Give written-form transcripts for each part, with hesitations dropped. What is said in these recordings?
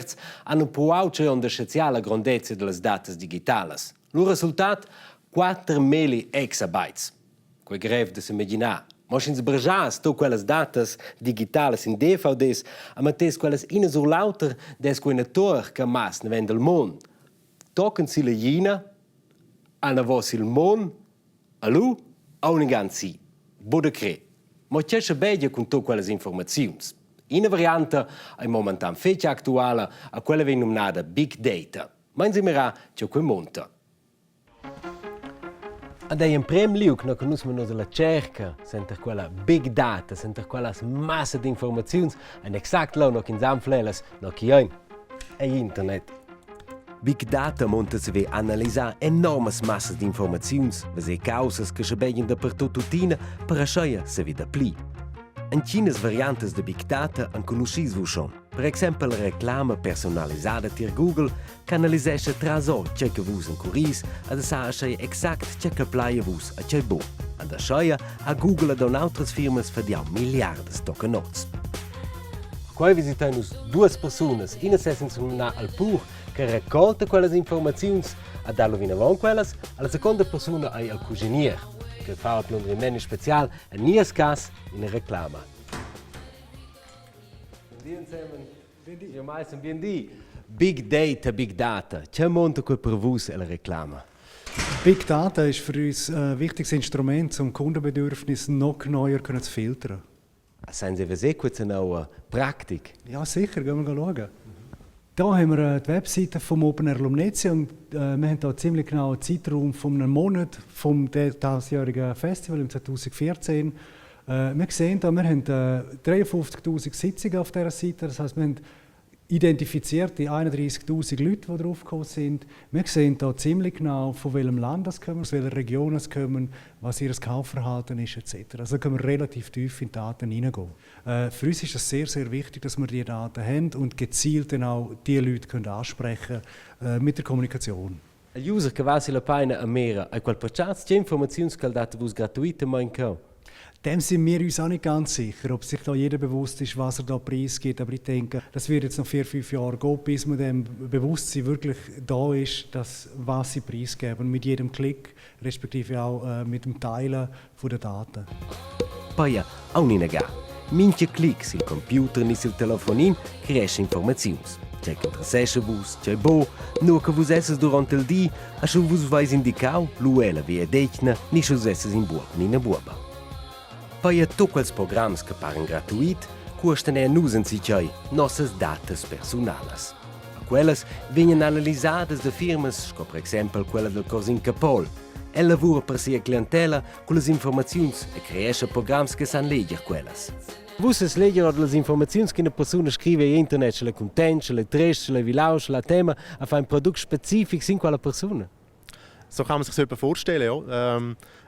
esperts hanno provato a scienziare la grandezza delle date digitali. Il risultato? 4.000 exabytes. Quel greve da si immaginare. Ma se sbragias tutte quelle date digitali in DVDs, a mettes quelle in sur lauter des quinator che mas ne vende il mondo. Tocken si la China, a na vos il mondo, a lu, a un ganzi. Bude cre. Ma c'è se bedia con tutte quelle informazioni. Una variante è momentan fece attuale a quella che viene nominata Big Data. Ma insieme c'è quel monta. Ed è in primo luogo che conosciamo la ricerca, sente quella big data, sente quella massa di informazioni, e esatto là noch in Samfleles, noch hier è internet. Big data monta si ve analizzare enorme masse di informazioni, vese cause che si begliano dappertutto tutina per asciare se vede pli. In Chinas variantes de Big Data en conoscis schon. Per exempel la reclama personalizzata per Google che analizzesce trasor ciò che vus in curis ed sa exact ciò che plaia vus a ciò bo. Ed asciaia a Google ed altre firme fadiau miliardi tocca nots. Qua visitiamo due persone, una si è al pur che raccolta quelle informazioni e dallo vino avanti quelle, e la seconda persona è il cucinier. Che fa un rimedio speciale e in questo caso una reclama. Big Data, Big Data. C'è molto che per voi è la reclama? Big Data ist für uns ein wichtiges Instrument, um Kundenbedürfnisse noch neuer zu filtern. Sind Sie sehr kurz eine Praktik? Ja, sicher, gehen wir schauen. Hier haben wir die Webseite vom Open Air Lumnezia und wir haben hier ziemlich genau einen Zeitraum von einem Monat vom diesjährigen Festival im 2014. Wir sehen hier, wir haben 53'000 Sitzungen auf dieser Seite, das heisst, wir haben identifiziert die 31'000 Leute, die drauf gekommen sind. Wir sehen hier ziemlich genau, von welchem Land das kommen, aus welcher Region es kommen, was ihr Kaufverhalten ist etc. Also können wir relativ tief in die Daten hineingehen. Für uns ist es sehr, sehr wichtig, dass wir diese Daten haben und gezielt dann auch die Leute können ansprechen mit der Kommunikation. Il user che va sulla pagina a mera, hai quel perciaz c'è informazioni che date vos gratuitamente? Dem sind wir uns auch nicht ganz sicher, ob sich da jeder bewusst ist, was er da preisgibt. Aber ich denke, das wird jetzt noch 4-5 Jahre gehen, bis man dem Bewusstsein wirklich da ist, dass, was sie preisgeben. Mit jedem Klick, respektive auch mit dem Teilen der Daten. Poi, a un'inega. Minche clic sul computer ni sul telefonin cresce informazioni. C'è che trasesce vus, c'è bo, nur che vus esses durante il dì, a se vus vais indicau, l'uela via decna, ni se vus esses in buob, ni na buoba. Poi tutti quei programmi che paren gratuiti costano a noi in nostre date personali. Quelle vengono analizzate da firme come per esempio quella del Corsin Capol. E lavora per sia clientela con le informazioni e crea programmi che sanno leggere quelle. Voi leggere le informazioni che una persona scrive in internet, le contenti, le tristi, le vilaus, le tema, a fare un prodotto specifico in quella persona? So kann man sich das vorstellen. Ja.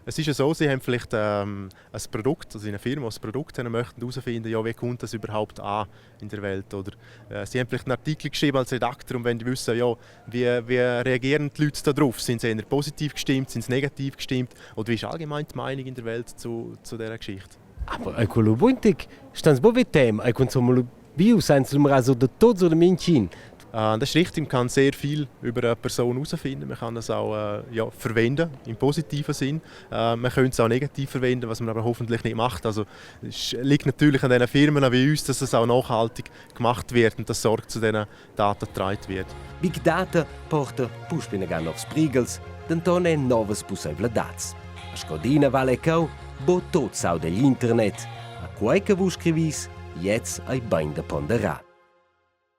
Es ist ja so, Sie haben vielleicht ein Produkt, also eine Firma, die ein Produkt haben, möchten herausfinden, ja, wie kommt das überhaupt an in der Welt. Oder Sie haben vielleicht einen Artikel geschrieben als Redakteur und wollen wissen, ja, wie reagieren die Leute darauf? Sind sie eher positiv gestimmt, sind sie negativ gestimmt? Oder wie ist allgemein die Meinung in der Welt zu dieser Geschichte? Aber quello buntig, stanno bove tema, consumano bio, senza also de tots oder Minchin. Das ist richtig, man kann sehr viel über eine Person herausfinden. Man kann es auch verwenden, im positiven Sinn. Man könnte es auch negativ verwenden, was man aber hoffentlich nicht macht. Also, es liegt natürlich an den Firmen wie uns, dass es auch nachhaltig gemacht wird und dass Sorge zu diesen Daten getragen wird. Big Data porta puspina gan novs prigels, d'antone novas possibilidades. A scodina vale cau, bo tot sau degli internet. A quai che vus scrivis, jetzt ai bain de ponderat.